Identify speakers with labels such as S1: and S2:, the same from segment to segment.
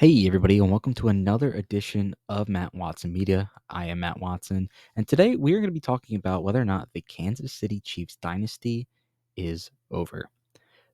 S1: Hey, everybody, and welcome to another edition of Matt Watson Media. I am Matt Watson, and today we are going to be talking about whether or not the Kansas City Chiefs dynasty is over.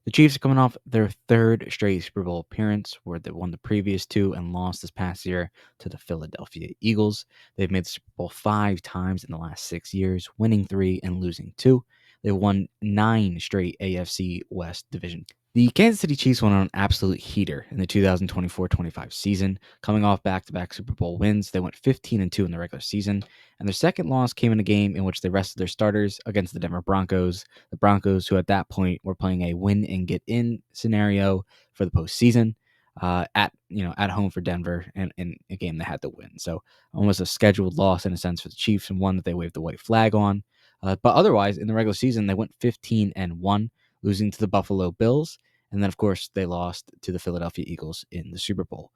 S1: The Chiefs are coming off their third straight Super Bowl appearance, where they won the previous two and lost this past year to the Philadelphia Eagles. They've made the Super Bowl 5 times in the last 6 years, winning 3 and losing 2. They won 9 straight AFC West division. The Kansas City Chiefs went on an absolute heater in the 2024-25 season, coming off back-to-back Super Bowl wins. They went 15-2 in the regular season, and their second loss came in a game in which they rested their starters against the Denver Broncos. The Broncos, who at that point were playing a win and get in scenario for the postseason, at home for Denver, and in a game they had to win. So almost a scheduled loss in a sense for the Chiefs, and one that they waved the white flag on. But otherwise, in the regular season, they went 15-1, losing to the Buffalo Bills. And then, of course, they lost to the Philadelphia Eagles in the Super Bowl.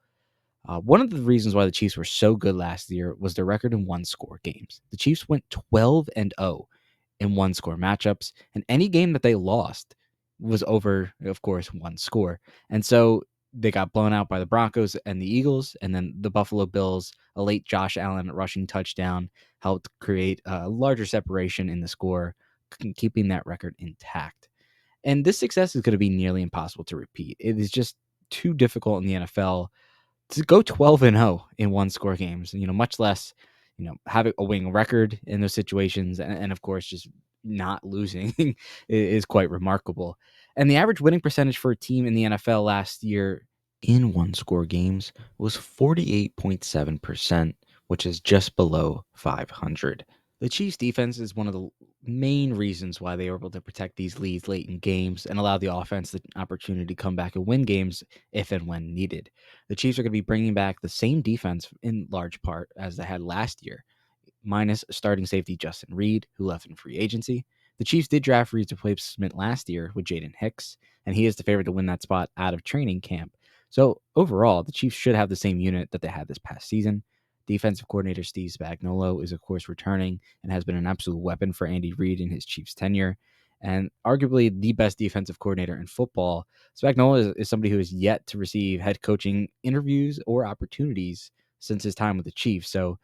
S1: One of the reasons why the Chiefs were so good last year was their record in one-score games. The Chiefs went 12-0 in one-score matchups, and any game that they lost was over, of course, one score. And so they got blown out by the Broncos and the Eagles, and then the Buffalo Bills, a late Josh Allen rushing touchdown, helped create a larger separation in the score, keeping that record intact. And this success is going to be nearly impossible to repeat. It is just too difficult in the NFL to go 12-0 in one-score games, much less, have a winning record in those situations. And of course, just not losing is quite remarkable. And the average winning percentage for a team in the NFL last year in one-score games was 48.7%, which is just below 500. The Chiefs' defense is one of the main reasons why they were able to protect these leads late in games and allow the offense the opportunity to come back and win games if and when needed. The Chiefs are going to be bringing back the same defense in large part as they had last year, minus starting safety Justin Reed, who left in free agency. The Chiefs did draft Reed's replacement last year with Jaden Hicks, and he is the favorite to win that spot out of training camp. So overall, the Chiefs should have the same unit that they had this past season. Defensive coordinator Steve Spagnuolo is, of course, returning and has been an absolute weapon for Andy Reid in his Chiefs tenure. And arguably the best defensive coordinator in football, Spagnuolo is somebody who has yet to receive head coaching interviews or opportunities since his time with the Chiefs. So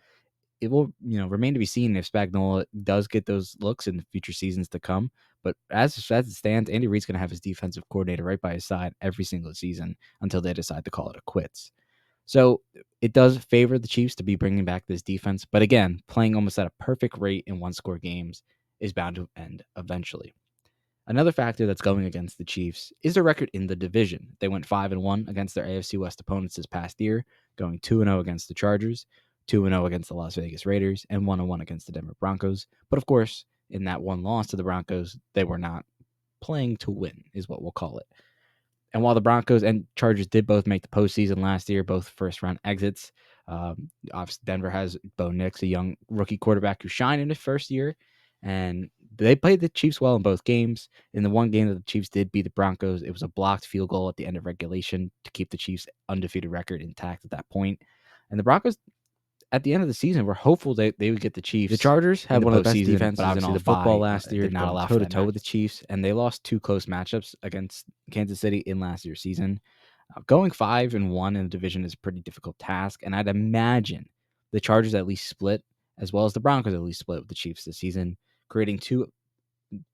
S1: it will, remain to be seen if Spagnuolo does get those looks in the future seasons to come. But as it stands, Andy Reid's going to have his defensive coordinator right by his side every single season until they decide to call it a quits. So it does favor the Chiefs to be bringing back this defense. But again, playing almost at a perfect rate in one-score games is bound to end eventually. Another factor that's going against the Chiefs is their record in the division. They went 5-1 against their AFC West opponents this past year, going 2-0 against the Chargers, 2-0 against the Las Vegas Raiders, and 1-1 against the Denver Broncos. But of course, in that one loss to the Broncos, they were not playing to win, is what we'll call it. And while the Broncos and Chargers did both make the postseason last year, both first-round exits, obviously Denver has Bo Nix, a young rookie quarterback who shined in his first year, and they played the Chiefs well in both games. In the one game that the Chiefs did beat the Broncos, it was a blocked field goal at the end of regulation to keep the Chiefs' undefeated record intact at that point. And the Broncos, at the end of the season, were hopeful they would get the Chiefs. The Chargers had one of the best defenses in all football last year, did not allow toe-to-toe with the Chiefs, and they lost 2 close matchups against Kansas City in last year's season. Going 5-1 in the division is a pretty difficult task, and I'd imagine the Chargers at least split, as well as the Broncos at least split with the Chiefs this season, creating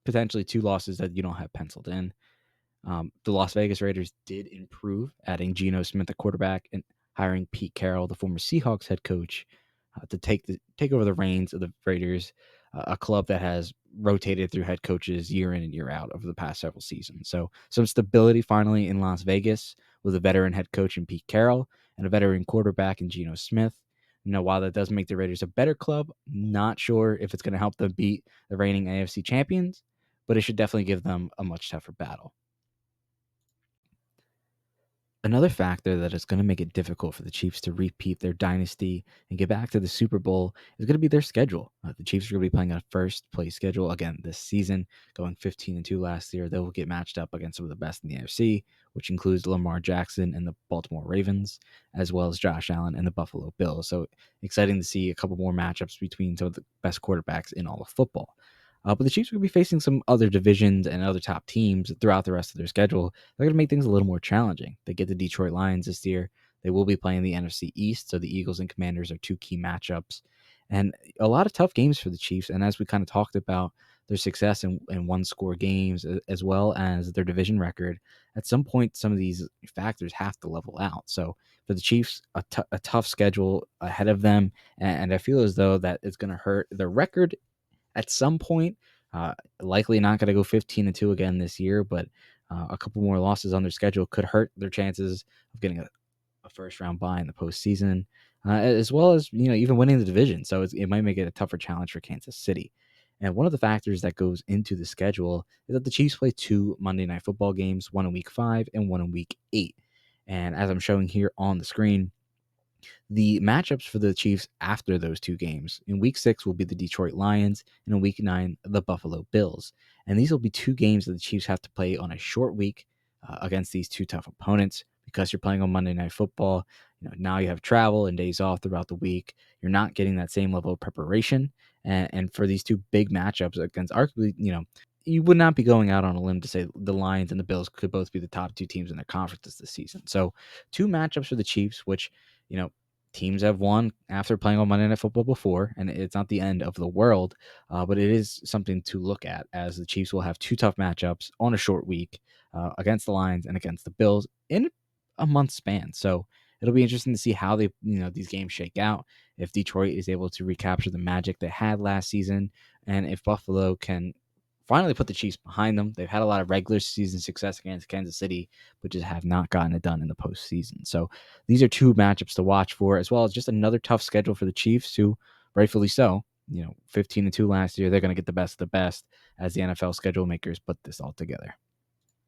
S1: potentially two losses that you don't have penciled in. The Las Vegas Raiders did improve, adding Geno Smith, the quarterback, and hiring Pete Carroll, the former Seahawks head coach, to take over the reins of the Raiders, a club that has rotated through head coaches year in and year out over the past several seasons. So some stability finally in Las Vegas with a veteran head coach in Pete Carroll and a veteran quarterback in Geno Smith. While that does make the Raiders a better club, not sure if it's going to help them beat the reigning AFC champions, but it should definitely give them a much tougher battle. Another factor that is going to make it difficult for the Chiefs to repeat their dynasty and get back to the Super Bowl is going to be their schedule. The Chiefs are going to be playing a first-place schedule again this season, going 15-2 last year. They will get matched up against some of the best in the AFC, which includes Lamar Jackson and the Baltimore Ravens, as well as Josh Allen and the Buffalo Bills. So exciting to see a couple more matchups between some of the best quarterbacks in all of football. But the Chiefs are going to be facing some other divisions and other top teams throughout the rest of their schedule. They're going to make things a little more challenging. They get the Detroit Lions this year. They will be playing the NFC East, so the Eagles and Commanders are two key matchups, and a lot of tough games for the Chiefs. And as we kind of talked about their success in one-score games, as well as their division record, at some point, some of these factors have to level out. So for the Chiefs, a tough schedule ahead of them, and I feel as though that is going to hurt their record at some point. Likely not going to go 15-2 again this year, but a couple more losses on their schedule could hurt their chances of getting a first round bye in the postseason, as well as even winning the division. So it might make it a tougher challenge for Kansas City. And one of the factors that goes into the schedule is that the Chiefs play two Monday Night Football games, one in Week 5 and one in Week 8. And as I'm showing here on the screen, the matchups for the Chiefs after those two games in Week 6 will be the Detroit Lions, and in Week 9 the Buffalo Bills. And these will be two games that the Chiefs have to play on a short week against these two tough opponents. Because you're playing on Monday Night Football, now you have travel and days off throughout the week. You're not getting that same level of preparation, and for these two big matchups against arguably, you would not be going out on a limb to say the Lions and the Bills could both be the top two teams in their conferences this season. So, two matchups for the Chiefs, which you know teams have won after playing on Monday Night Football before, and it's not the end of the world, but it is something to look at, as the Chiefs will have two tough matchups on a short week against the Lions and against the Bills in a month span. So it'll be interesting to see how these games shake out. If Detroit is able to recapture the magic they had last season, and if Buffalo can finally put the Chiefs behind them. They've had a lot of regular season success against Kansas City, but just have not gotten it done in the postseason. So these are two matchups to watch for, as well as just another tough schedule for the Chiefs, who rightfully so, 15-2 last year. They're going to get the best of the best as the NFL schedule makers put this all together.